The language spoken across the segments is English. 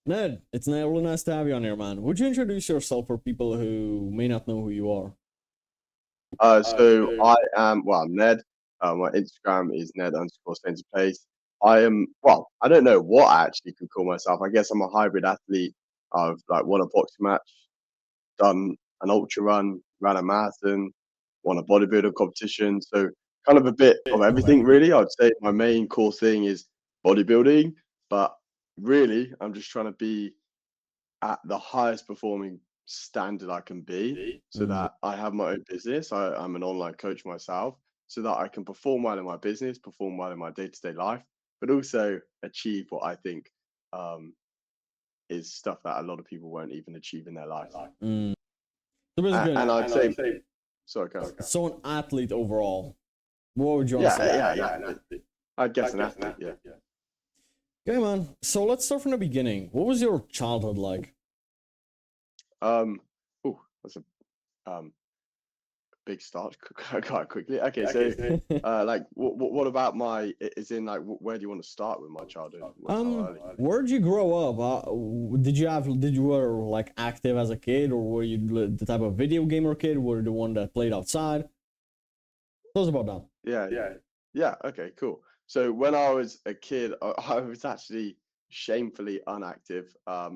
Ned, it's really nice to have you on here, man. Would you introduce yourself for people who may not know who you are? So I am, well, I'm Ned. My Instagram is Ned_Plaice. I am, well, I don't know what I actually could call myself. I guess I'm a hybrid athlete. I've like won a boxing match, done an ultra run, ran a marathon, won a bodybuilding competition. So kind of a bit of everything, really. I'd say my main core thing is bodybuilding, but really, I'm just trying to be at the highest performing standard I can be so Mm. that I have my own business. I'm an online coach myself so that I can perform well in my business, perform well in my day-to-day life, but also achieve what I think um, is stuff that a lot of people won't even achieve in their life. Mm. So basically, And I'd say, sorry, go. so an athlete overall. What would you want to Yeah, say? yeah, an athlete. I guess an athlete, yeah. Okay, man. So let's start from the beginning. What was your childhood like? That's a big start quite quickly. Okay, so like, what about my? Is in like, where do you want to start with my childhood? How early? Where did you grow up? Did you were like active as a kid, or were you the type of video gamer kid? Were you the one that played outside? Tell us about that. Yeah, yeah. Okay, cool. So when I was a kid, I was actually shamefully unactive.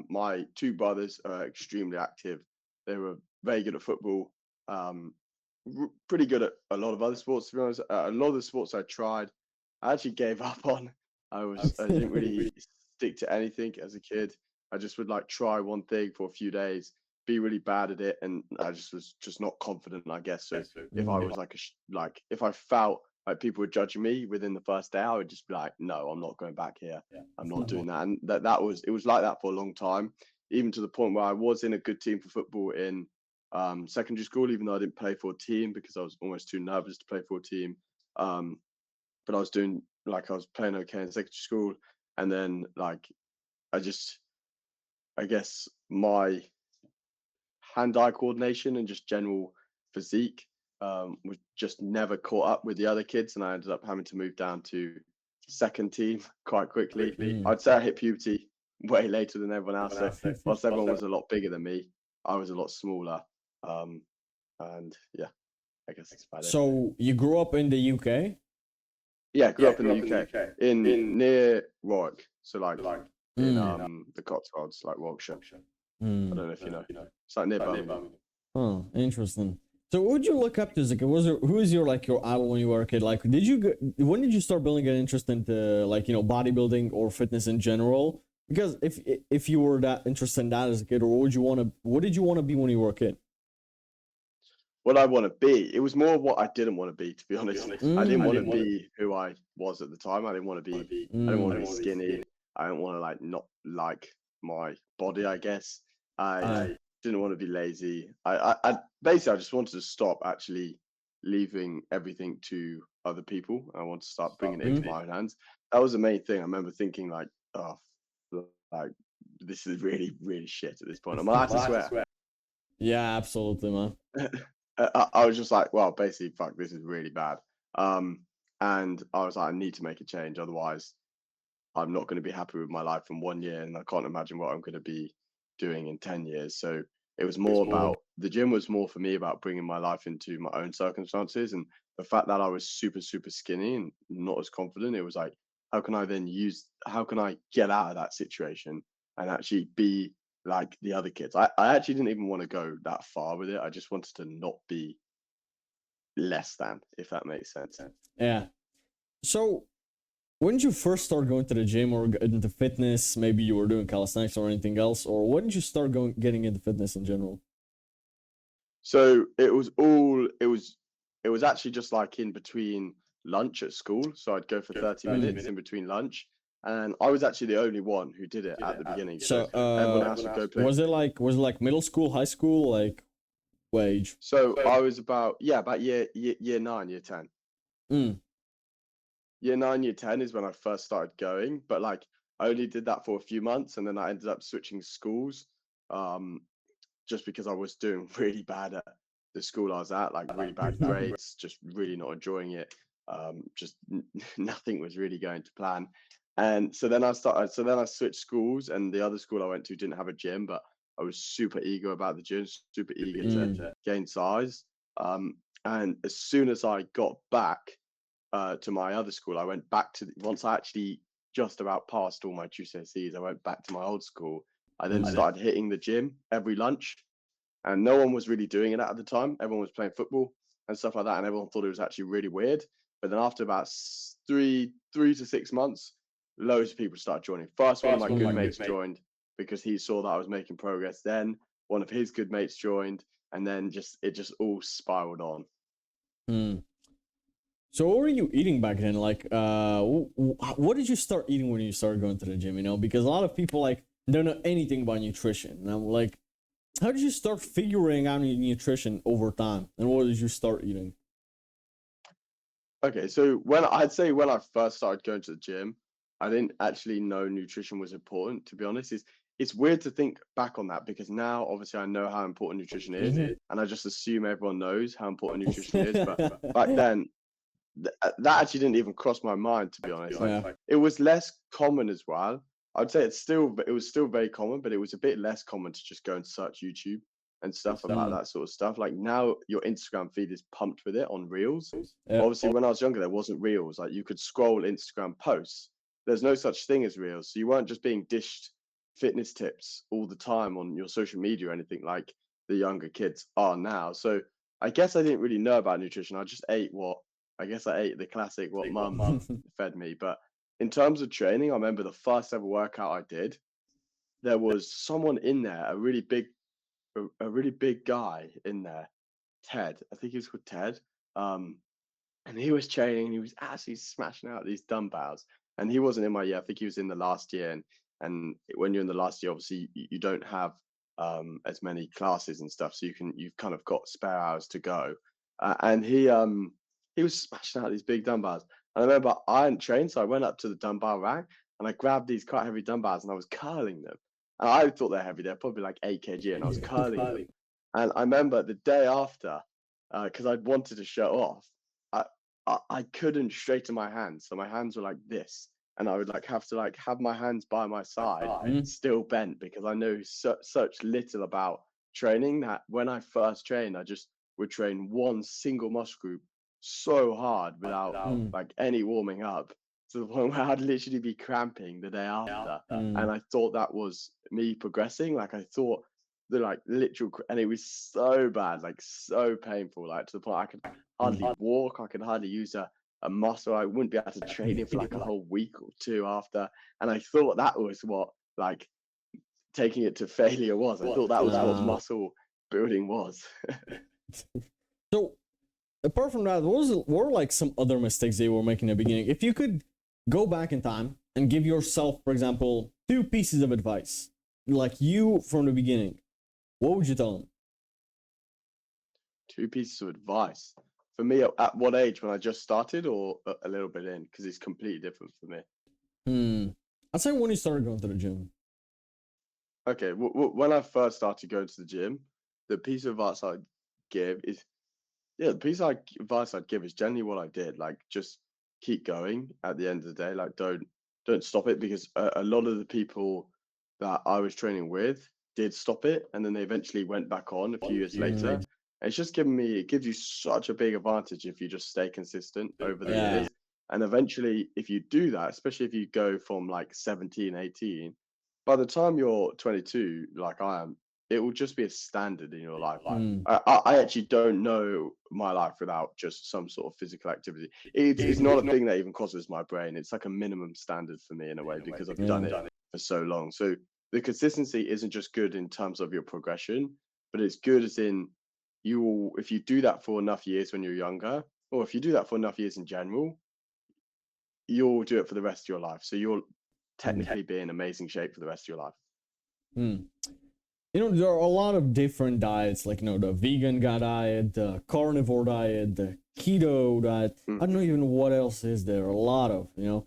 My two brothers are extremely active. They were very good at football. Pretty good at a lot of other sports. To be honest, a lot of the sports I tried, I actually gave up on. I didn't really stick to anything as a kid. I just would like try one thing for a few days, be really bad at it, and I just was just not confident, I guess. So if I was like like if I felt like people were judging me within the first day, I would just be like, no, I'm not going back here. I'm not doing that. And that was, it was like that for a long time, even to the point where I was in a good team for football in secondary school, even though I didn't play for a team because I was almost too nervous to play for a team. Um, but I was doing, like, I was playing okay in secondary school, and then like I just, I guess my hand-eye coordination and just general physique was just never caught up with the other kids, and I ended up having to move down to second team quite quickly. I'd say I hit puberty way later than everyone else. So whilst everyone was a lot bigger than me, I was a lot smaller. Um, and yeah, I guess that's about it. So you grew up in the UK? Yeah, I grew up in the UK, in near Warwick, so like in the Cotswolds, like Warwickshire. I Mm. don't know if you know. It's like near Birmingham. Oh, interesting. So, what would you look up to? Like, who is your like your idol when you were a kid? Like, when did you start building an interest into like bodybuilding or fitness in general? Because if you were that interested in that as a kid, or what did you want to be when you were a kid? What I want to be, it was more what I didn't want to be, to be honest. I didn't want to be who I was at the time. I didn't want to be. I didn't want to be skinny. I didn't want to like not like my body, I guess. I didn't want to be lazy. I basically I just wanted to stop actually leaving everything to other people. I want to start bringing it into my own hands. That was the main thing. I remember thinking like, oh, like this is really really shit at this point. I'm allowed to swear. Yeah, absolutely, man. I was just like, well, basically, fuck, this is really bad. And I was like, I need to make a change, otherwise, I'm not going to be happy with my life in 1 year, and I can't imagine what I'm going to be doing in 10 years. So it was more about the gym was more for me about bringing my life into my own circumstances, and the fact that I was super super skinny and not as confident. It was like, how can I get out of that situation and actually be like the other kids? I actually didn't even want to go that far with it. I just wanted to not be less than, if that makes sense. Yeah. So, when did you first start going to the gym or into fitness? Maybe you were doing calisthenics or anything else, or when did you start getting into fitness in general? So it was actually just like in between lunch at school. So I'd go for 30 minutes in between lunch. And I was actually the only one who did it at the beginning. So everyone else would go play. Was it like middle school, high school, like wage? So I was about, yeah, about year 9, year 10. Mm. Year 9, year 10 is when I first started going, but like I only did that for a few months, and then I ended up switching schools. Just because I was doing really bad at the school I was at, like really bad grades, just really not enjoying it. Just nothing was really going to plan. And so then I switched schools, and the other school I went to didn't have a gym, but I was super eager about the gym, super eager to gain size. And as soon as I got back to my other school, I went back to once I actually just about passed all my GCSEs. I went back to my old school. I then started hitting the gym every lunch, and no one was really doing it at the time. Everyone was playing football and stuff like that, and everyone thought it was actually really weird. But then after about three to 6 months, loads of people started joining. First, one of my good mates joined because he saw that I was making progress. Then one of his good mates joined, and then it just all spiraled on. So what were you eating back then? Like, what did you start eating when you started going to the gym? You know, because a lot of people like don't know anything about nutrition. And I'm like, how did you start figuring out nutrition over time? And what did you start eating? Okay, so when I first started going to the gym, I didn't actually know nutrition was important, to be honest. It's weird to think back on that because now obviously I know how important nutrition is, and I just assume everyone knows how important nutrition is. But back then, that actually didn't even cross my mind, to be honest. Like, it was less common as well. I'd say it was still very common, but it was a bit less common to just go and search YouTube and stuff about that sort of stuff. Like now your Instagram feed is pumped with it on Reels. Obviously when I was younger, there wasn't Reels. Like you could scroll Instagram posts. There's no such thing as Reels. So you weren't just being dished fitness tips all the time on your social media or anything like the younger kids are now. So I guess I didn't really know about nutrition. I just ate I ate the classic what mum fed me. But in terms of training, I remember the first ever workout I did, there was someone in there, a really big guy in there, Ted. I think he was called Ted. And he was training and he was actually smashing out these dumbbells. And he wasn't in my year. I think he was in the last year. And when you're in the last year, obviously you don't have as many classes and stuff, so you've kind of got spare hours to go. And he was smashing out these big dumbbells. And I remember I hadn't trained, so I went up to the dumbbell rack and I grabbed these quite heavy dumbbells and I was curling them. And I thought they're heavy; they're probably like 8 kg, and I was curling them. And I remember the day after, because I'd wanted to show off, I couldn't straighten my hands, so my hands were like this, and I would like have to like have my hands by my side, still bent, because I know such little about training that when I first trained, I just would train one single muscle group so hard without like any warming up, to the point where I'd literally be cramping the day after. And I thought that was me progressing. Like I thought the like literal, and it was so bad, like so painful, like to the point I could hardly walk, I could hardly use a muscle. I wouldn't be able to train it for like a whole week or two after. And I thought that was what like taking it to failure was. I thought that was what muscle building was. So apart from that, what were like some other mistakes they were making in the beginning? If you could go back in time and give yourself, for example, 2 pieces of advice, like you from the beginning, what would you tell them? 2 pieces of advice. For me, at what age? When I just started, or a little bit in? Because it's completely different for me. I'd say when you started going to the gym. Okay, when I first started going to the gym, the piece of advice I'd give is, the piece of advice I'd give is generally what I did. Like, just keep going at the end of the day. Like, don't stop it, because a lot of the people that I was training with did stop it, and then they eventually went back on a few years later. It's just it gives you such a big advantage if you just stay consistent over the years. And eventually, if you do that, especially if you go from like 17, 18, by the time you're 22, like I am, it will just be a standard in your life. I actually don't know my life without just some sort of physical activity. It's not a thing that even crosses my brain. It's like a minimum standard for me in a way, because I've done it for so long. So the consistency isn't just good in terms of your progression, but it's good as in if you do that for enough years when you're younger, or if you do that for enough years in general, you'll do it for the rest of your life. So you'll technically be in amazing shape for the rest of your life. You know, there are a lot of different diets, like, you know, the vegan diet, the carnivore diet, the keto diet. I don't know even what else is there. A lot of, you know.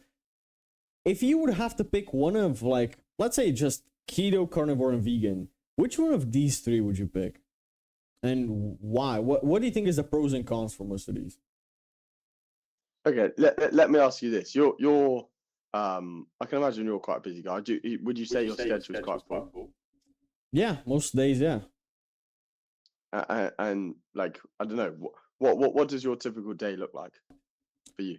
If you would have to pick one of, like, let's say just keto, carnivore, and vegan, which one of these 3 would you pick? And why? What do you think is the pros and cons for most of these? Okay, let me ask you this. You're I can imagine you're quite a busy guy. Would you say your schedule is quite full? Yeah, most days, yeah. And like, I don't know, what does your typical day look like for you?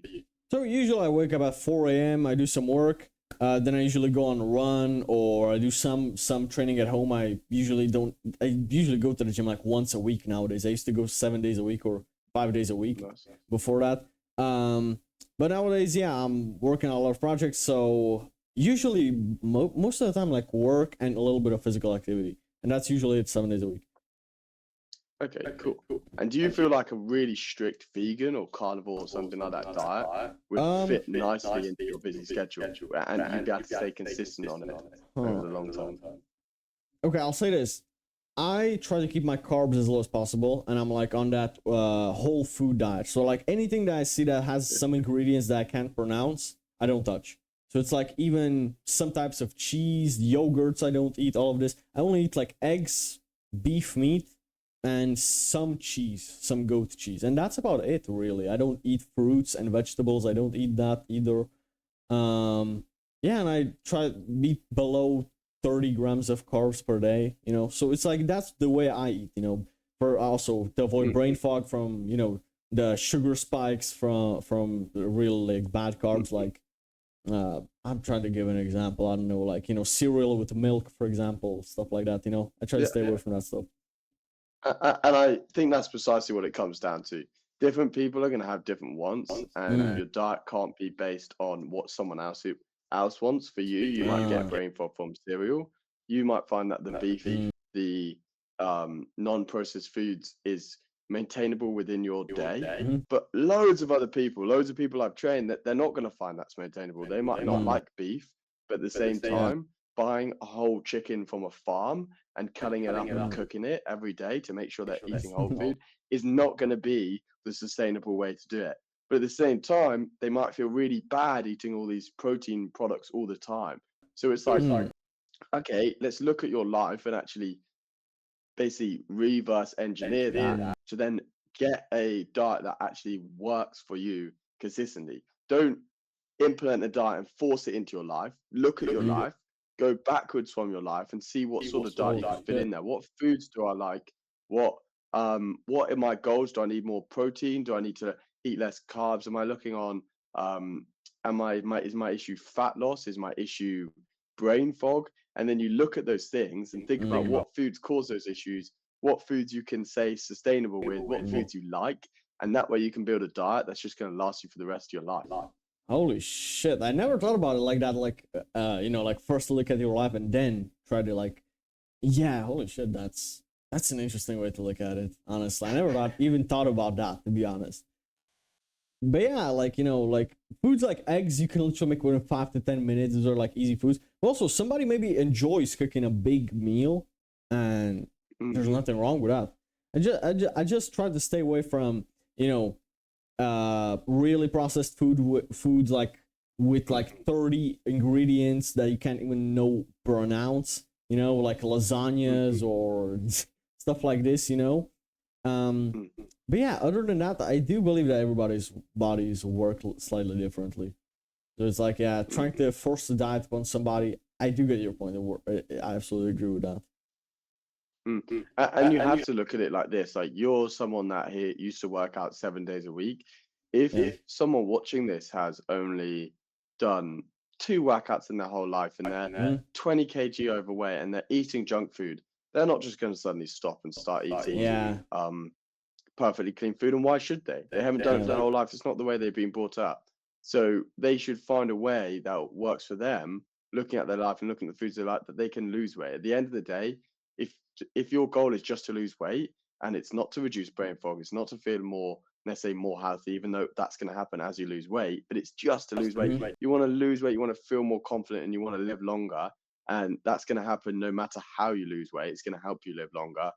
So usually I wake up at 4 a.m. I do some work. Then I usually go on a run, or I do some training at home. I usually don't. I usually go to the gym like once a week nowadays. I used to go 7 days a week or 5 days a week Nice. before that. But nowadays, yeah, I'm working on a lot of projects. So usually, most of the time, like work and a little bit of physical activity, and that's usually it's 7 days a week. Okay, cool. And do you feel like a really strict vegan or carnivore or something like that diet would fit nicely into your busy schedule, and you'd be able to stay consistent on it over the long term? Okay, I'll say this. I try to keep my carbs as low as possible, and I'm like on that whole food diet. So like anything that I see that has some ingredients that I can't pronounce, I don't touch. So it's like even some types of cheese, yogurts, I don't eat all of this. I only eat like eggs, beef meat, and some cheese, some goat cheese, and that's about it really. I don't eat fruits and vegetables. I don't eat that either. Yeah, and I try to be below 30 grams of carbs per day, so it's like that's the way I eat, for also to avoid brain fog from the sugar spikes from the real like bad carbs. Like I'm trying to give an example. I don't know, like cereal with milk, for example, stuff like that. I try to stay away from that stuff. And I think that's precisely what it comes down to. Different people are going to have different wants, and your diet can't be based on what someone else wants. For you, you might get brain fog from cereal. You might find that the beef, the non-processed foods is maintainable within your day. But loads of people I've trained, that they're not going to find that's maintainable. They might not like beef, but at the same time, buying a whole chicken from a farm and cutting it up and cooking it every day to make sure they're eating whole food is not going to be the sustainable way to do it. But at the same time, they might feel really bad eating all these protein products all the time. So it's like, okay, let's look at your life and actually basically reverse engineer that to then get a diet that actually works for you consistently. Don't implement a diet and force it into your life. Look at your life, go backwards from your life and see what sort of diet you can fit in there. What foods do I like? What are my goals? Do I need more protein? Do I need to eat less carbs? Am I looking on is my issue fat loss? Is my issue brain fog? And then you look at those things and think about what foods cause those issues, what foods you can say sustainable with, what foods you like, and that way you can build a diet that's just going to last you for the rest of your life. Holy shit, I never thought about it like that. Like like first look at your life and then try to like, yeah, holy shit, that's an interesting way to look at it, honestly. I never even thought about that, to be honest. But yeah, like like foods like eggs you can literally make within 5 to 10 minutes. Those are like easy foods. But also somebody maybe enjoys cooking a big meal, and there's nothing wrong with that. I just try to stay away from really processed foods like with like 30 ingredients that you can't even pronounce, like lasagnas or stuff like this. But yeah, other than that, I do believe that everybody's bodies work slightly differently. So it's like, yeah, trying to force the diet upon somebody, I do get your point. I absolutely agree with that. And you have to look at it like this. Like, you're someone that here used to work out 7 days a week. If someone watching this has only done 2 workouts in their whole life and they're 20 kg overweight and they're eating junk food, they're not just going to suddenly stop and start eating perfectly clean food. And why should they? They haven't done it for their whole life. It's not the way they've been brought up. So they should find a way that works for them, looking at their life and looking at the foods they like, that they can lose weight. At the end of the day, if your goal is just to lose weight and it's not to reduce brain fog, it's not to feel more, let's say, more healthy, even though that's going to happen as you lose weight, but it's just to lose weight. You want to lose weight, you want to feel more confident, and you want to live longer, and that's going to happen no matter how you lose weight. It's going to help you live longer.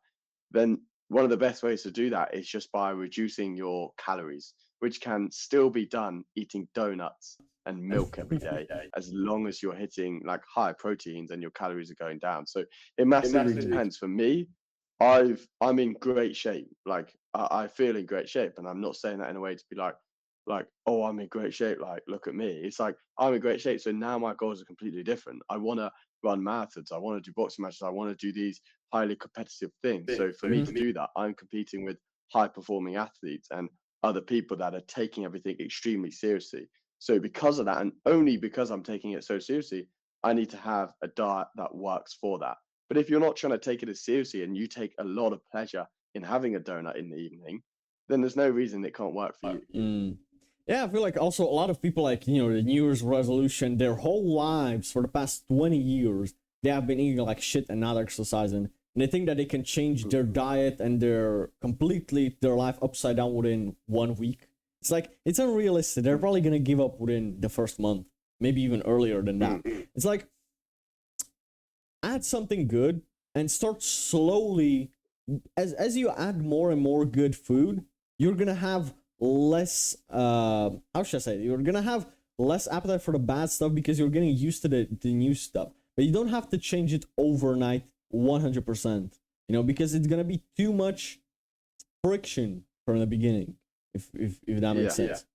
Then one of the best ways to do that is just by reducing your calories, which can still be done eating donuts and milk every day, as long as you're hitting like high proteins and your calories are going down. So it massively depends. For me, I'm in great shape. Like I feel in great shape, and I'm not saying that in a way to be like, like, oh, I'm in great shape, like, look at me. It's like I'm in great shape, so now my goals are completely different. I want to run marathons, I want to do boxing matches, I want to do these highly competitive things. So for me to do that, I'm competing with high performing athletes and other people that are taking everything extremely seriously. So because of that, and only because I'm taking it so seriously, I need to have a diet that works for that. But if you're not trying to take it as seriously and you take a lot of pleasure in having a donut in the evening, then there's no reason it can't work for you. Yeah, I feel like also a lot of people, like, you know, the New Year's resolution, their whole lives for the past 20 years, they have been eating like shit and not exercising. And they think that they can change their diet and their life upside down within 1 week. It's like, it's unrealistic. They're probably going to give up within the first month, maybe even earlier than that. It's like, add something good and start slowly. As you add more and more good food, you're going to have less how should I say it? You're gonna have less appetite for the bad stuff because you're getting used to the new stuff. But you don't have to change it overnight 100%, you know, because it's gonna be too much friction from the beginning, if that makes sense.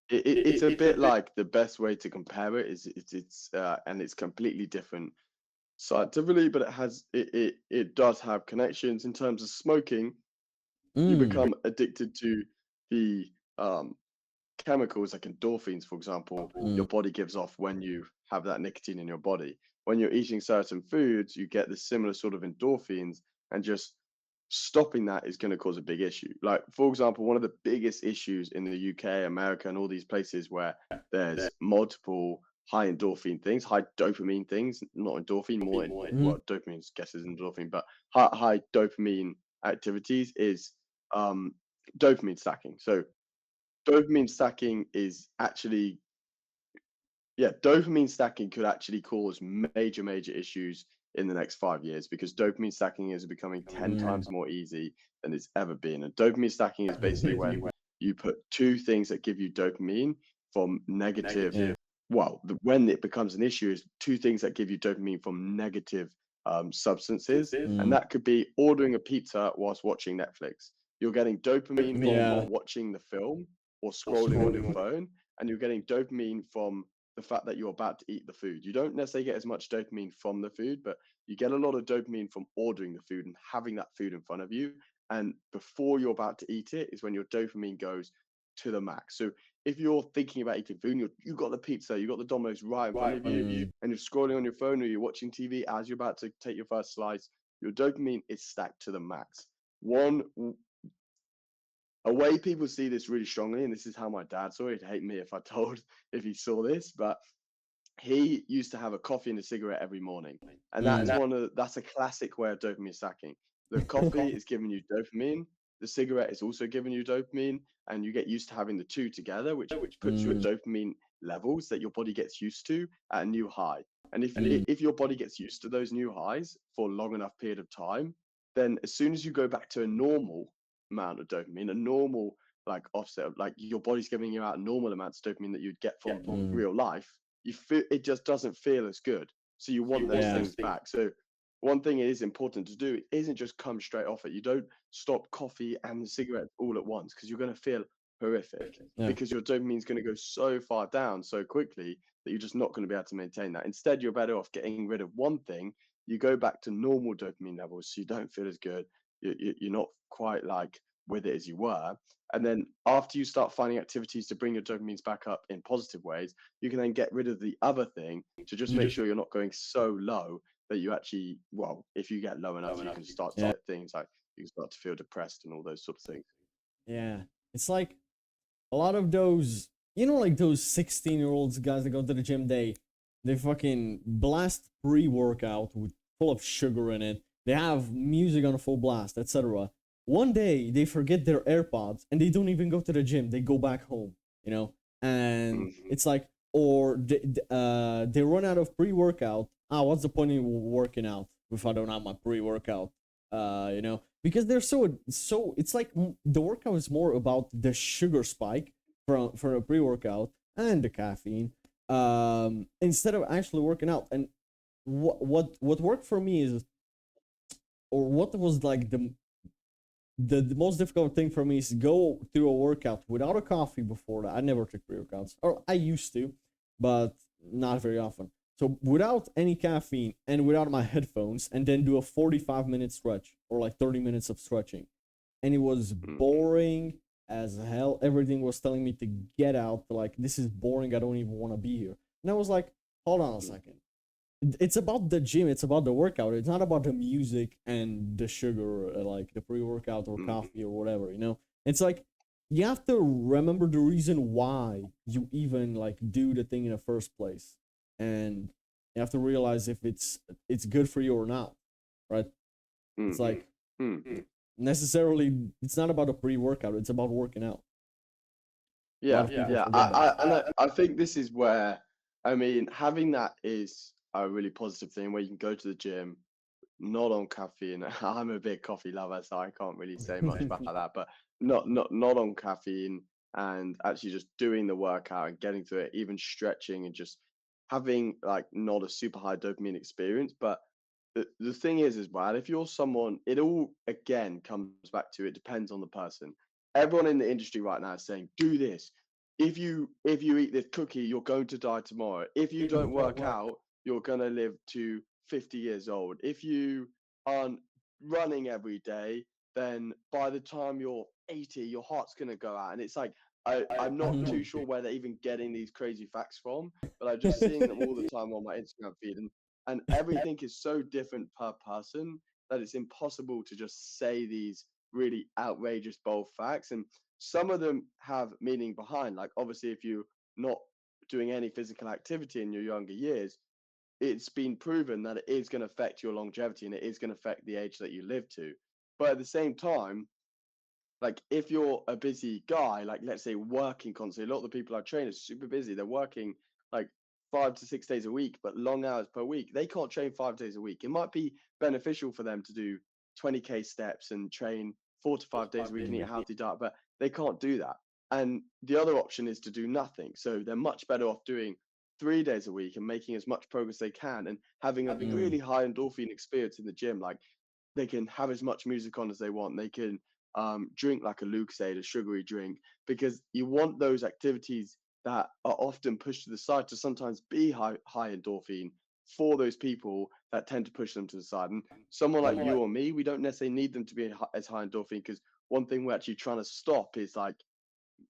It's a bit like the best way to compare it is it's and it's completely different scientifically, but it does have connections in terms of smoking. You become addicted to the um, chemicals like endorphins, for example, your body gives off when you have that nicotine in your body. When you're eating certain foods, you get the similar sort of endorphins, and just stopping that is going to cause a big issue. Like, for example, one of the biggest issues in the UK, America, and all these places where there's multiple high endorphin things, high dopamine things, not endorphin, more in, well, dopamine guesses endorphin, but high dopamine activities is dopamine stacking. So dopamine stacking is actually, yeah, dopamine stacking could actually cause major issues in the next 5 years, because dopamine stacking is becoming 10 times more easy than it's ever been. And dopamine stacking is basically when you put two things that give you dopamine from negative, well, when it becomes an issue is two things that give you dopamine from negative substances. And that could be ordering a pizza whilst watching Netflix. You're getting dopamine from watching the film or scrolling on your phone, and you're getting dopamine from the fact that you're about to eat the food. You don't necessarily get as much dopamine from the food, but you get a lot of dopamine from ordering the food and having that food in front of you. And before you're about to eat it is when your dopamine goes to the max. So if you're thinking about eating food and you've got the pizza, you've got the Domino's right in front of you, and you're scrolling on your phone or you're watching TV as you're about to take your first slice, your dopamine is stacked to the max. A way people see this really strongly, and this is how my dad saw it, he'd hate me if he saw this, but he used to have a coffee and a cigarette every morning. And that's a classic way of dopamine stacking. The coffee is giving you dopamine, the cigarette is also giving you dopamine, and you get used to having the two together, which puts your dopamine levels that your body gets used to at a new high. And if your body gets used to those new highs for a long enough period of time, then as soon as you go back to a normal amount of dopamine, a normal like offset of like your body's giving you out normal amounts of dopamine that you'd get from real life, you feel it just doesn't feel as good. So you want those things back. So one thing it is important to do isn't just come straight off it. You don't stop coffee and the cigarette all at once, because you're going to feel horrific, because your dopamine is going to go so far down so quickly that you're just not going to be able to maintain that. Instead, you're better off getting rid of one thing. You go back to normal dopamine levels, so you don't feel as good. You're not quite like with it as you were. And then after you start finding activities to bring your dopamines back up in positive ways, you can then get rid of the other thing to just make sure you're not going so low that you actually, well, if you get low enough, you can start to get things like you can start to feel depressed and all those sort of things. Yeah. It's like a lot of those, you know, like those 16-year-olds guys that go to the gym, they fucking blast pre-workout with full of sugar in it. They have music on a full blast, etc. One day they forget their AirPods and they don't even go to the gym. They go back home, you know, and it's like, or they run out of pre-workout. What's the point in working out if I don't have my pre-workout? You know, because they're so it's like the workout is more about the sugar spike from a pre-workout and the caffeine, instead of actually working out. And what worked for me is, or what was like the most difficult thing for me is go through a workout without a coffee before that. I never took pre-workouts, or I used to, but not very often. So without any caffeine and without my headphones, and then do a 45-minute stretch or like 30 minutes of stretching, and it was Mm-hmm. boring as hell. Everything was telling me to get out. Like, this is boring. I don't even want to be here. And I was like, hold on a second. It's about the gym. It's about the workout. It's not about the music and the sugar, like the pre-workout or Mm-hmm. coffee or whatever. It's like you have to remember the reason why you even like do the thing in the first place, and you have to realize if it's good for you or not, right? It's Mm-hmm. like necessarily it's not about a pre-workout. It's about working out. A lot Yeah, of people yeah. forget that. I think this is where, I mean, having that is a really positive thing where you can go to the gym, not on caffeine. I'm a big coffee lover, so I can't really say much about that, but not on caffeine, and actually just doing the workout and getting through it, even stretching and just having like not a super high dopamine experience. But the thing is as well, if you're someone, it all again comes back to it depends on the person. Everyone in the industry right now is saying, do this. If you eat this cookie, you're going to die tomorrow. If you don't work out, you're gonna live to 50 years old. If you aren't running every day, then by the time you're 80, your heart's gonna go out. And it's like I'm not too sure where they're even getting these crazy facts from, but I'm just seeing them all the time on my Instagram feed. And everything is so different per person that it's impossible to just say these really outrageous bold facts. And some of them have meaning behind. Like obviously, if you're not doing any physical activity in your younger years, it's been proven that it is going to affect your longevity and it is going to affect the age that you live to. But at the same time, like if you're a busy guy, like let's say working constantly, a lot of the people I train are super busy. They're working like 5 to 6 days a week, but long hours per week. They can't train 5 days a week. It might be beneficial for them to do 20K steps and train 4 to 5 days a week and eat a healthy diet, but they can't do that. And the other option is to do nothing. So they're much better off doing 3 days a week and making as much progress they can and having a Mm. really high endorphin experience in the gym. Like they can have as much music on as they want. They can drink like a Lucasade, a sugary drink, because you want those activities that are often pushed to the side to sometimes be high endorphin for those people that tend to push them to the side. And someone like you or me, we don't necessarily need them to be as high endorphin because one thing we're actually trying to stop is like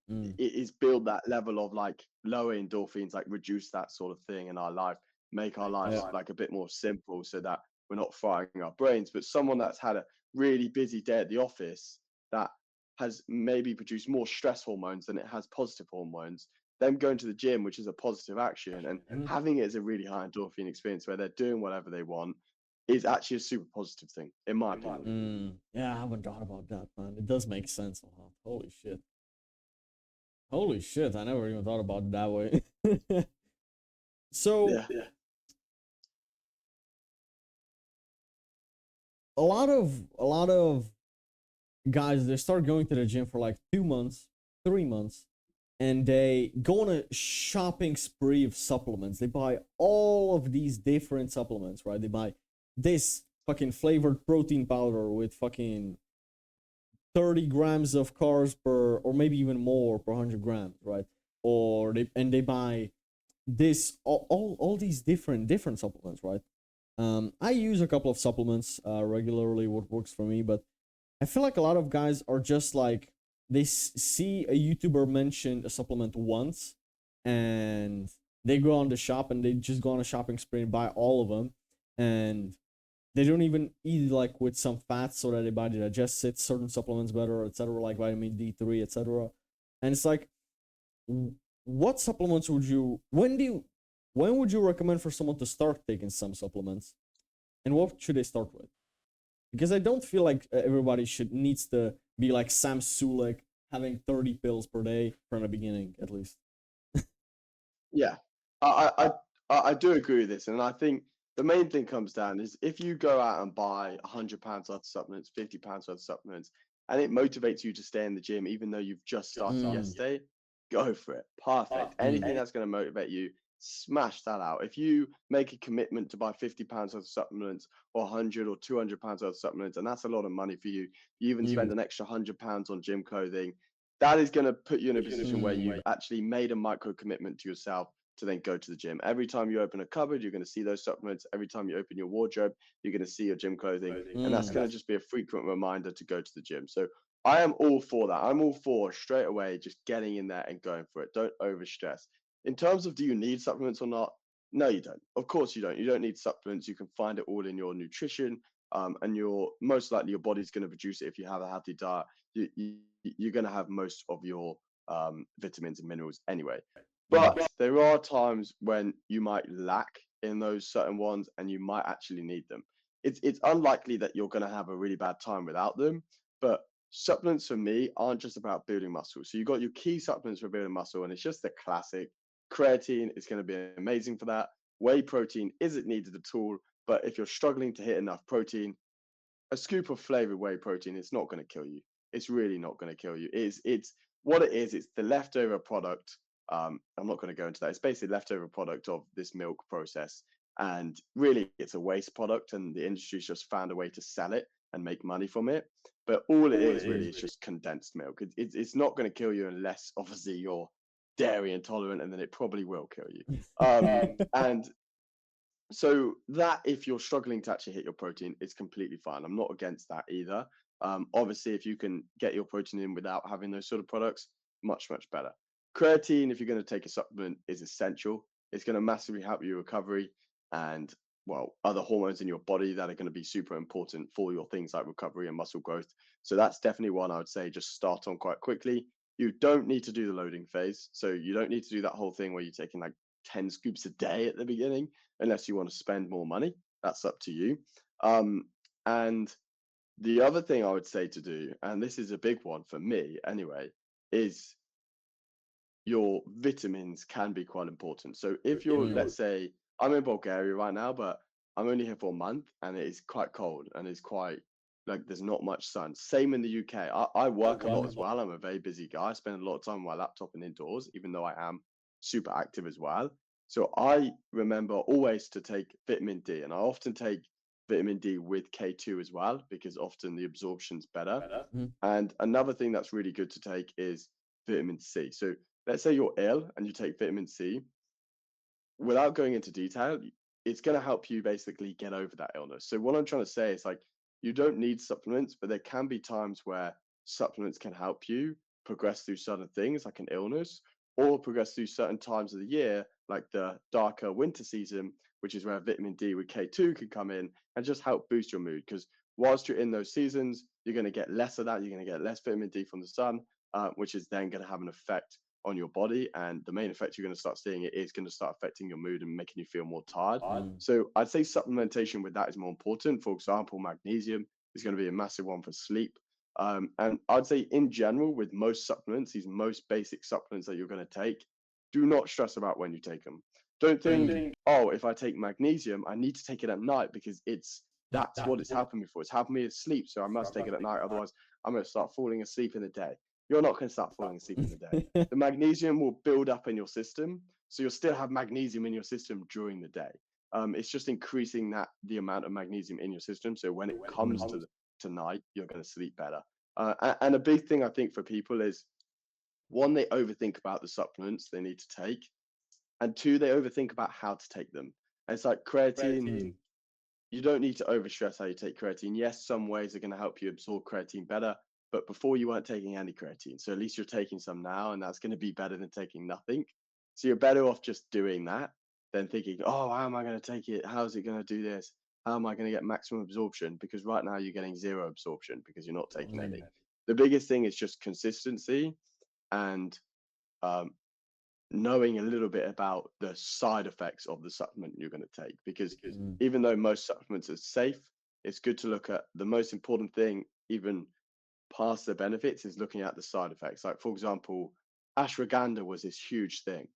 Mm. is build that level of like lower endorphins, like reduce that sort of thing in our life, make our lives Yeah. like a bit more simple so that we're not frying our brains. But someone that's had a really busy day at the office that has maybe produced more stress hormones than it has positive hormones, them going to the gym, which is a positive action, and Mhm. having it as a really high endorphin experience where they're doing whatever they want is actually a super positive thing, in my opinion. Yeah, I haven't thought about that, man. It does make sense. Holy shit. Holy shit, I never even thought about it that way. So Yeah. a lot of guys, they start going to the gym for like 2 months, 3 months, and they go on a shopping spree of supplements. They buy all of these different supplements, right? They buy this fucking flavored protein powder with fucking 30 grams of carbs per, or maybe even more per 100 grams, right? Or they buy this all these different supplements, right? I use a couple of supplements regularly, what works for me, but I feel like a lot of guys are just like they see a YouTuber mention a supplement once, and they go on the shop and they just go on a shopping spree and buy all of them, and they don't even eat like with some fats so that their body digests it, certain supplements better, etc., like vitamin D3, etc. And it's like, what supplements would you? When would you recommend for someone to start taking some supplements, and what should they start with? Because I don't feel like everybody should needs to be like Sam Sulek having 30 pills per day from the beginning, at least. Yeah, I, I I do agree with this, and I think the main thing comes down is if you go out and buy £100 worth of supplements, £50 worth of supplements, and it motivates you to stay in the gym even though you've just started Mm, yesterday, go for it. Perfect. Anything mm, that's going to motivate you. smash that out. If you make a commitment to buy £50 worth of supplements or 100 or £200 worth of supplements, and that's a lot of money for you, you even spend an extra £100 on gym clothing, that is going to put you in a position where you've actually made a micro commitment to yourself to then go to the gym. Every time you open a cupboard, you're going to see those supplements. Every time you open your wardrobe, you're going to see your gym clothing. And that's going to just be a frequent reminder to go to the gym. So I am all for that. I'm all for straight away just getting in there and going for it. Don't overstress. In terms of do you need supplements or not? No, you don't. Of course you don't. You don't need supplements. You can find it all in your nutrition. And you're most likely your body's going to produce it if you have a healthy diet. You're going to have most of your vitamins and minerals anyway. But there are times when you might lack in those certain ones and you might actually need them. It's unlikely that you're going to have a really bad time without them, but supplements for me aren't just about building muscle. So you've got your key supplements for building muscle, and it's just the classic. Creatine is going to be amazing for that. Whey protein isn't needed at all, but if you're struggling to hit enough protein, a scoop of flavored whey protein, it's not going to kill you. It's really not going to kill you. It's what it is. It's the leftover product. I'm not going to go into that. It's basically leftover product of this milk process, and really, it's a waste product, and the industry's just found a way to sell it and make money from it. But all it is really is just condensed milk. It's not going to kill you unless obviously you're dairy intolerant, and then it probably will kill you. And so that if you're struggling to actually hit your protein, it's completely fine. I'm not against that either. Obviously, if you can get your protein in without having those sort of products, much, much better. Creatine, if you're going to take a supplement, is essential. It's going to massively help your recovery and, well, other hormones in your body that are going to be super important for your things like recovery and muscle growth. So that's definitely one I would say just start on quite quickly. You don't need to do the loading phase. So you don't need to do that whole thing where you're taking like 10 scoops a day at the beginning, unless you want to spend more money. That's up to you. And the other thing I would say to do, and this is a big one for me anyway, is your vitamins can be quite important. So if you're, let's say, I'm in Bulgaria right now, but I'm only here for a month and it is quite cold and it's quite like there's not much sun. Same in the UK. I work a lot as well. I'm a very busy guy. I spend a lot of time on my laptop and indoors, even though I am super active as well. So I remember always to take vitamin D, and I often take vitamin D with K2 as well, because often the absorption's better. And another thing that's really good to take is vitamin C. So let's say you're ill and you take vitamin C, without going into detail, it's going to help you basically get over that illness. So what I'm trying to say is like, you don't need supplements, but there can be times where supplements can help you progress through certain things like an illness, or progress through certain times of the year, like the darker winter season, which is where vitamin D with K2 can come in and just help boost your mood. Because whilst you're in those seasons, you're going to get less of that. You're going to get less vitamin D from the sun, which is then going to have an effect on your body. And the main effect you're going to start seeing, it is going to start affecting your mood and making you feel more tired. So I'd say supplementation with that is more important. For example, magnesium is going to be a massive one for sleep. And I'd say in general, with most supplements, these most basic supplements that you're going to take, do not stress about when you take them. Don't think, oh, if I take magnesium, I need to take it at night because that's what it's helping me for. It's helping me to sleep, so I must take it at night. Otherwise, I'm going to start falling asleep in the day. You're not going to start falling asleep in the day. The magnesium will build up in your system, so you'll still have magnesium in your system during the day. It's just increasing the amount of magnesium in your system, so when it comes to night, you're going to sleep better. And a big thing I think for people is, one, they overthink about the supplements they need to take, and two, they overthink about how to take them. And it's like creatine. You don't need to overstress how you take creatine. Yes, some ways are going to help you absorb creatine better, but before you weren't taking any creatine. So at least you're taking some now, and that's going to be better than taking nothing. So you're better off just doing that than thinking, oh, how am I going to take it? How's it going to do this? How am I going to get maximum absorption? Because right now you're getting zero absorption because you're not taking any. The biggest thing is just consistency and knowing a little bit about the side effects of the supplement you're going to take. Because even though most supplements are safe, it's good to look at the most important thing, even past the benefits, is looking at the side effects. Like, for example, ashwagandha was this huge thing,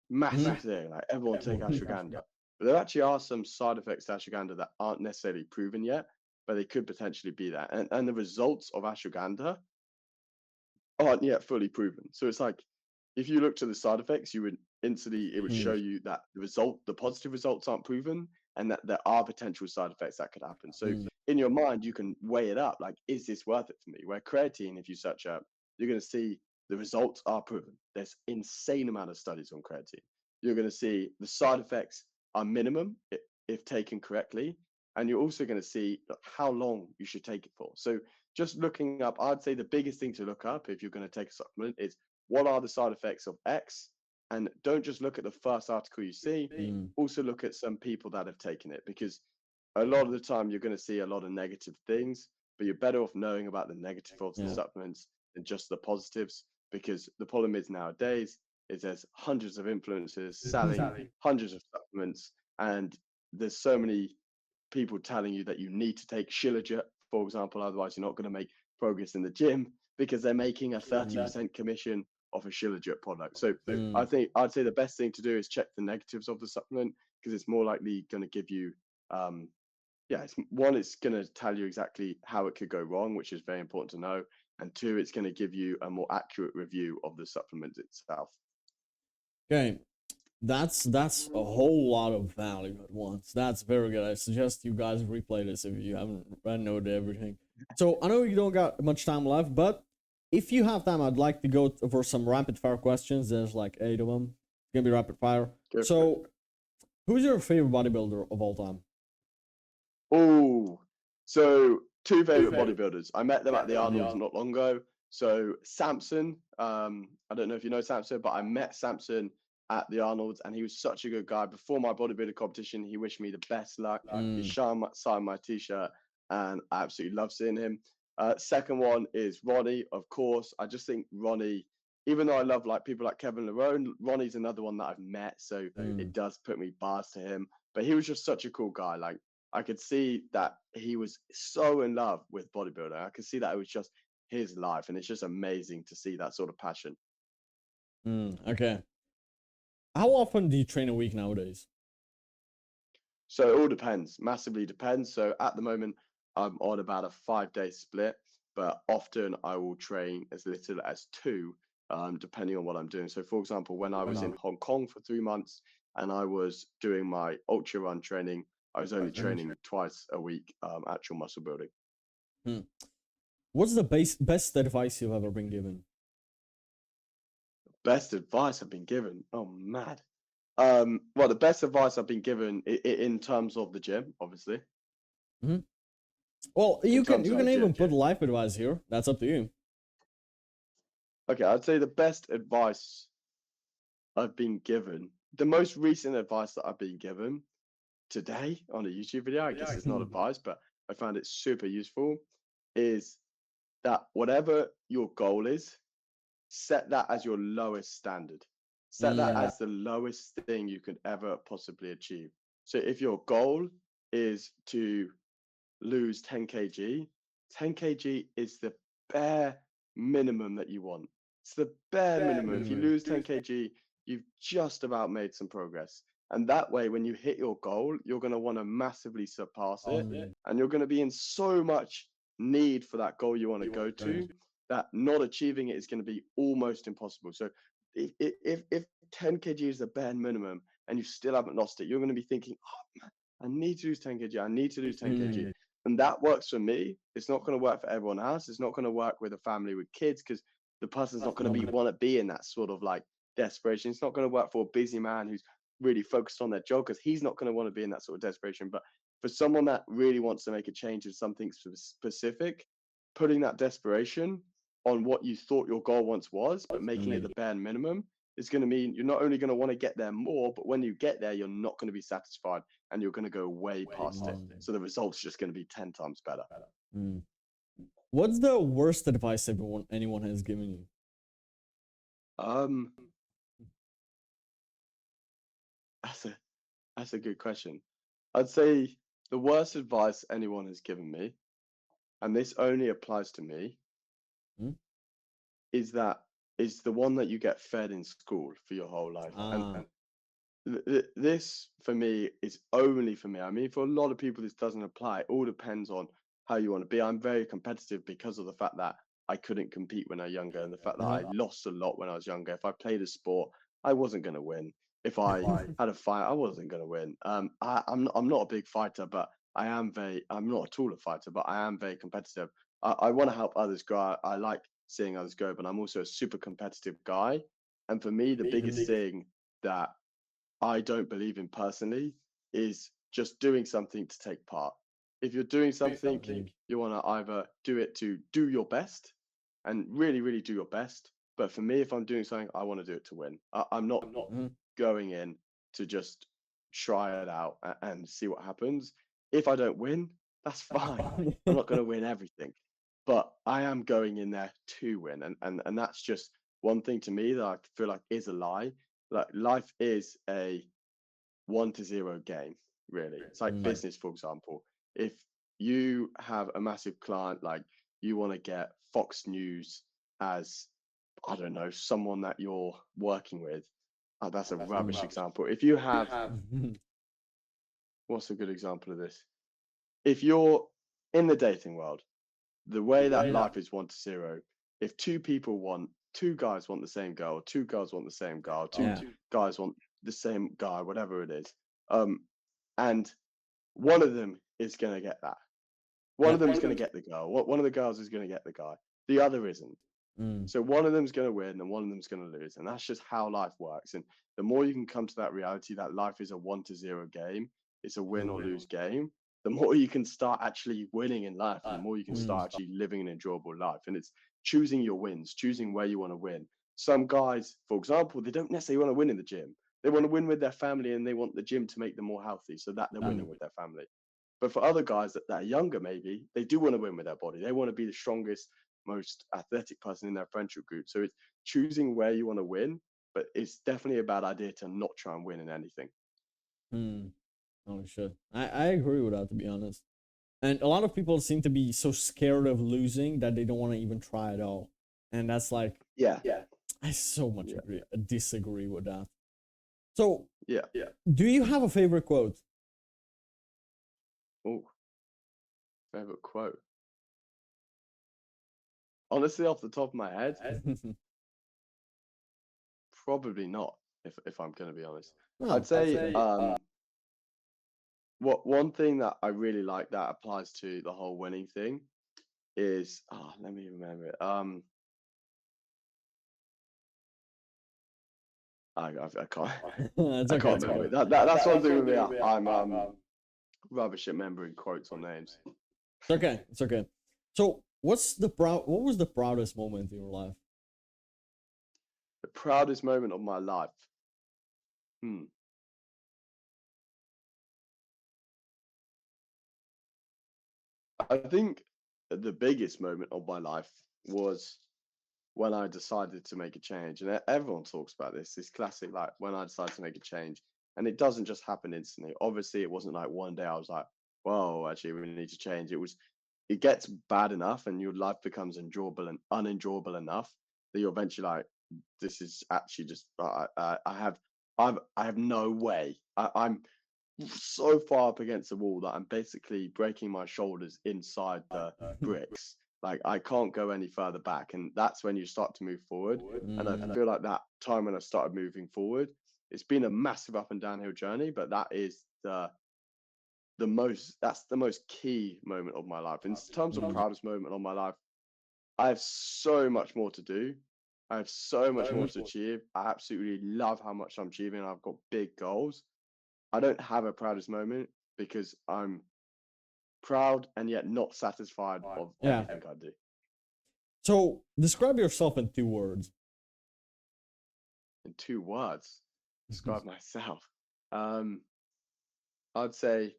massive thing. Like, everyone take ashwagandha. But there actually are some side effects to ashwagandha that aren't necessarily proven yet, but they could potentially be that. And the results of ashwagandha aren't yet fully proven. So it's like, if you look to the side effects, you would instantly it would Mm. show you that the positive results aren't proven, and that there are potential side effects that could happen. So Mm. in your mind, you can weigh it up, like, is this worth it for me? Where creatine, if you search up, you're going to see the results are proven. There's insane amount of studies on creatine. You're going to see the side effects are minimum if taken correctly, and you're also going to see how long you should take it for. So just looking up, I'd say the biggest thing to look up if you're going to take a supplement is, what are the side effects of X? And don't just look at the first article you see, Mm. also look at some people that have taken it, because a lot of the time you're going to see a lot of negative things, but you're better off knowing about the negative of the Yeah. supplements than just the positives, because the problem is nowadays is there's hundreds of influencers selling hundreds of supplements, and there's so many people telling you that you need to take Shilajit, for example, otherwise you're not going to make progress in the gym, because they're making a 30% commission off a Shilajit product. So Mm. I'd say the best thing to do is check the negatives of the supplement, because it's more likely going to give you it's going to tell you exactly how it could go wrong, which is very important to know, and two, it's going to give you a more accurate review of the supplement itself. Okay. That's a whole lot of value at once. That's very good. I suggest you guys replay this if you haven't noted everything. So I know you don't got much time left, but if you have time, I'd like to go for some rapid fire questions. There's like 8 of them. It's gonna be rapid fire. Go for it. So, who's your favorite bodybuilder of all time? Oh, so two favorite bodybuilders. I met them at the Arnold's not long ago. So Samson, I don't know if you know Samson, but I met Samson at the Arnold's, and he was such a good guy. Before my bodybuilding competition, he wished me the best luck. He signed my t-shirt, and I absolutely love seeing him. Second one is Ronnie, of course. I just think Ronnie, even though I love like people like Kevin Lerone, Ronnie's another one that I've met, so it does put me bars to him. But he was just such a cool guy. Like, I could see that he was so in love with bodybuilding. I could see that it was just his life, and it's just amazing to see that sort of passion. Okay. How often do you train a week nowadays? So it all depends, massively depends. So at the moment, I'm on about a 5-day split, but often I will train as little as 2, depending on what I'm doing. So for example, when I was in Hong Kong for 3 months and I was doing my ultra run training, I was only training twice a week, actual muscle building. What's the best advice you've ever been given? Best advice I've been given? Oh, mad. Well, the best advice I've been given in terms of the gym, obviously. Well, you can even put gym. life advice here. That's up to you. Okay, I'd say the best advice I've been given, the most recent advice that I've been given today on a YouTube video, I guess it's not advice, but I found it super useful, is that whatever your goal is, set that as your lowest standard. Set that as the lowest thing you could ever possibly achieve. So if your goal is to lose 10 kg, 10 kg is the bare minimum that you want. It's the bare minimum. If you lose 10 kg, you've just about made some progress. And that way, when you hit your goal, you're going to want to massively surpass it. And you're going to be in so much need for that goal you want to go to, that not achieving it is going to be almost impossible. So if 10 kg is the bare minimum and you still haven't lost it, you're going to be thinking, oh, man, I need to lose 10 kg. I need to lose 10 kg. And that works for me. It's not going to work for everyone else. It's not going to work with a family with kids, because the person's not going to want to be in that sort of like desperation. It's not going to work for a busy man who's really focused on their job, because he's not going to want to be in that sort of desperation. But for someone that really wants to make a change in something specific, putting that desperation on what you thought your goal once was, but making it the bare minimum, is going to mean you're not only going to want to get there more, but when you get there, you're not going to be satisfied, and you're going to go way past it. So the result's just going to be 10 times better. What's the worst advice anyone has given you? That's a good question. I'd say the worst advice anyone has given me, and this only applies to me, is the one that you get fed in school for your whole life. And this for me is only for me. I mean, for a lot of people, this doesn't apply. It all depends on how you want to be. I'm very competitive because of the fact that I couldn't compete when I was younger, and the fact that I lost a lot when I was younger. If I played a sport, I wasn't going to win. If I had a fight, I wasn't going to win. I'm not a big fighter, but I'm not at all a fighter, but I am very competitive. I want to help others grow. I like seeing others go, but I'm also a super competitive guy. And for me, the biggest thing that I don't believe in personally is just doing something to take part. If you're doing something, you want to either do it to do your best and really, really do your best. But for me, if I'm doing something, I want to do it to win. I'm not Mhm. going in to just try it out and see what happens. If I don't win, that's fine. I'm not going to win everything, but I am going in there to win. And that's just one thing to me that I feel like is a lie. Like life is a 1-0 game, really. It's like Mm. business, for example. If you have a massive client, like you want to get Fox News as, I don't know, someone that you're working with. Oh, that's a rubbish example. If you have, what's a good example of this? If you're in the dating world, the way that life is 1-0, if two guys want the same girl, two girls want the same girl, two Yeah. guys want the same guy, whatever it is, and one of them is going to get that. One of Yep. them is going to get the girl. One of the girls is going to get the guy. The other isn't. Mm. So one of them's going to win and one of them's going to lose. And that's just how life works. And the more you can come to that reality that life is a 1-0 game, it's a win or lose game, the more you can start actually winning in life and the more you can start actually living an enjoyable life. And it's choosing your wins, choosing where you want to win. Some guys, for example, they don't necessarily want to win in the gym. They want to win with their family and they want the gym to make them more healthy so that they're winning with their family. But for other guys that are younger, maybe they do want to win with their body. They want to be the strongest, most athletic person in their friendship group. So it's choosing where you want to win, but it's definitely a bad idea to not try and win in anything. Mm. Oh shit. I agree with that, to be honest. And a lot of people seem to be so scared of losing that they don't want to even try at all. And that's like, Yeah, I so much yeah, disagree with that. So, yeah. do you have a favorite quote? Oh, favorite quote. Honestly, off the top of my head, probably not. If I'm going to be honest, I'd Oh, say what one thing that I really like that applies to the whole winning thing is let me remember it. I can't it's I okay. can't It's remember okay. it. That's one thing with me. I'm rubbish at remembering quotes or names. It's okay. It's okay. So, what was the proudest moment in your life? The proudest moment of my life. Hmm. I think the biggest moment of my life was when I decided to make a change. And everyone talks about this. This classic, like when I decided to make a change. And it doesn't just happen instantly. Obviously, it wasn't like one day I was like, whoa, actually, we need to change. It gets bad enough and your life becomes enjoyable and unenjoyable enough that you're eventually like, this is actually just, I have no way. I'm so far up against the wall that I'm basically breaking my shoulders inside the bricks. Like I can't go any further back, and that's when you start to move forward. And I feel like that time when I started moving forward, it's been a massive up and downhill journey, but that is that's the most key moment of my life. In terms of proudest moment of my life, I have so much more to do. I have so much more to achieve. I absolutely love how much I'm achieving. I've got big goals. I don't have a proudest moment because I'm proud and yet not satisfied of Yeah. everything I do. So, describe yourself in 2 words. In 2 words, describe myself. Um, I'd say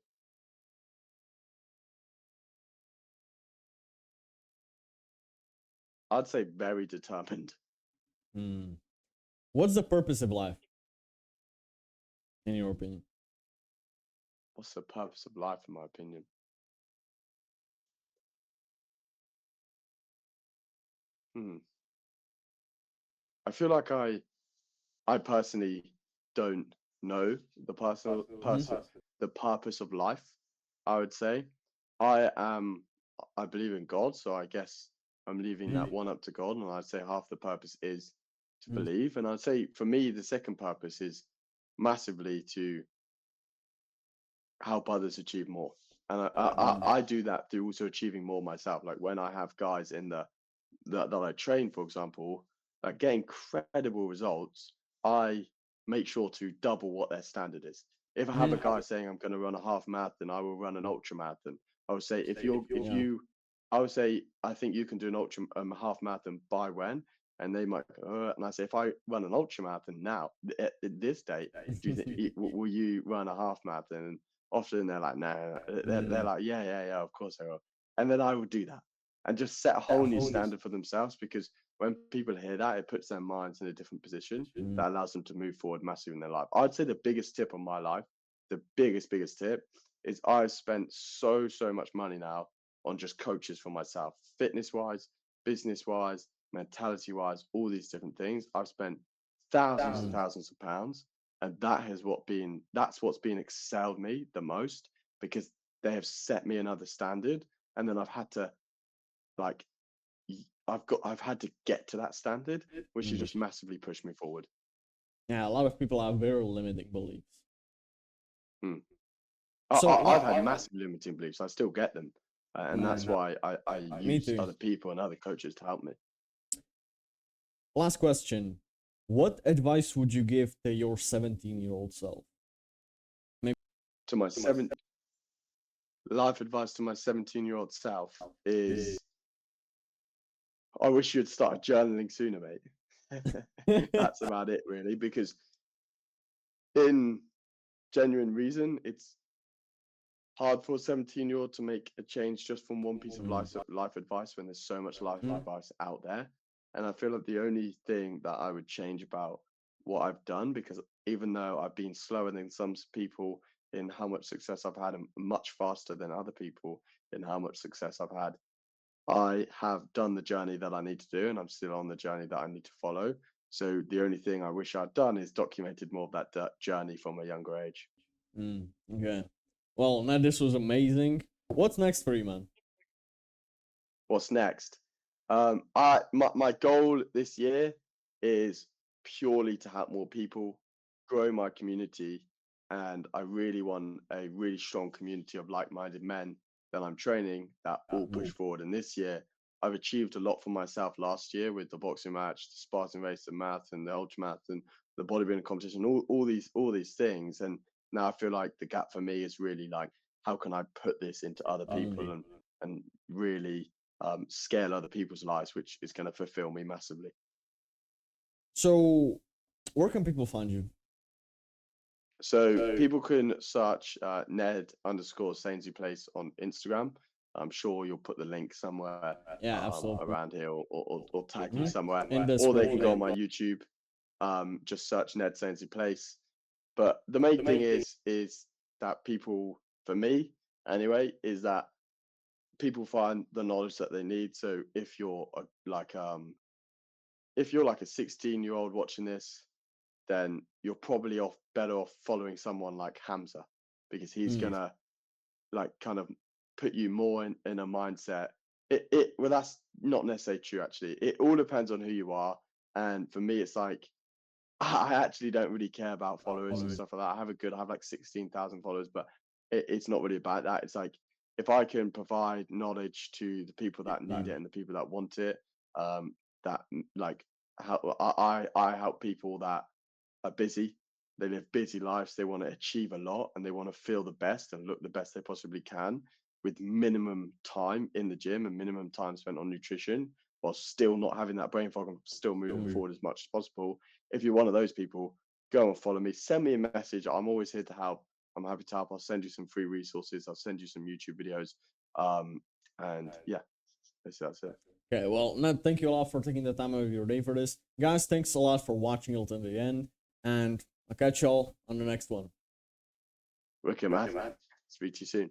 very determined. Hmm. What's the purpose of life, in your opinion? What's the purpose of life, in my opinion? Hmm. I feel like I personally don't know the purpose of life. I would say I am I believe in God, so I guess I'm leaving that one up to God, and I'd say half the purpose is to believe. And I'd say for me, the second purpose is massively to help others achieve more. And I do that through also achieving more myself. Like when I have guys in that I train, for example, like get incredible results, I make sure to double what their standard is. If I have a guy saying I'm going to run a half marathon, I will run an ultra marathon. I would say I would say I think you can do an ultra half marathon by when, and they might go, and I say if I run an ultra marathon now at this date, do you think will you run a half marathon? And often they're like, no, they're like, yeah, of course I will, and then I would do that and just set a whole new standard for themselves, because when people hear that, it puts their minds in a different position that allows them to move forward massively in their life. I'd say the biggest tip of my life, the biggest tip, is I've spent so much money now on just coaches for myself, fitness wise, business wise, mentality wise, all these different things. I've spent thousands and thousands of pounds, and that's what's been excelled me the most, because they have set me another standard, and then I've had to like I've had to get to that standard, which has just massively pushed me forward. Yeah, a lot of people have very limiting beliefs. So I've had massive limiting beliefs. I still get them, and that's why I use other people and other coaches to help me. Last question: what advice would you give to your 17-year-old self? Maybe to my life advice to my 17-year-old self is, I wish you'd started journaling sooner, mate. That's about it, really, because in genuine reason, it's hard for a 17-year-old to make a change just from one piece of life advice when there's so much life advice out there. And I feel like the only thing that I would change about what I've done, because even though I've been slower than some people in how much success I've had, and much faster than other people in how much success I've had, I have done the journey that I need to do, and I'm still on the journey that I need to follow. So the only thing I wish I'd done is documented more of that journey from a younger age. Okay. Well, Ned, this was amazing. What's next for you, man? What's next? My goal this year is purely to help more people, grow my community, and I really want a really strong community of like-minded men that I'm training that all push forward. And this year, I've achieved a lot for myself last year with the boxing match, the Spartan race, the marathon, the ultra marathon, the bodybuilding competition, all these things. And now I feel like the gap for me is really like, how can I put this into other people and really scale other people's lives, which is going to fulfill me massively. So, where can people find you? So people can search Ned_Sainsbury Plaice on Instagram. I'm sure you'll put the link somewhere around here, or tag me somewhere, or they can go on my YouTube. Just search Ned Sainsbury Plaice. But the main thing is that people, for me anyway, is that people find the knowledge that they need. So if you're like a 16-year-old watching this, then you're probably better off following someone like Hamza, because he's gonna like kind of put you more in a mindset. Well, that's not necessarily true, actually. It all depends on who you are. And for me, it's like, I actually don't really care about followers and stuff like that. I have like 16,000 followers, but it's not really about that. It's like, if I can provide knowledge to the people that need it and the people that want it, that like how I help people that are busy. They live busy lives. They want to achieve a lot, and they want to feel the best and look the best they possibly can, with minimum time in the gym and minimum time spent on nutrition, while still not having that brain fog and still moving forward as much as possible. If you're one of those people, go and follow me. Send me a message. I'm always here to help. I'm happy to help. I'll send you some free resources. I'll send you some YouTube videos. And yeah, that's it. Okay, well, Ned, thank you a lot for taking the time out of your day for this. Guys, thanks a lot for watching until the end, and I'll catch y'all on the next one. Okay, man. Speak to you soon.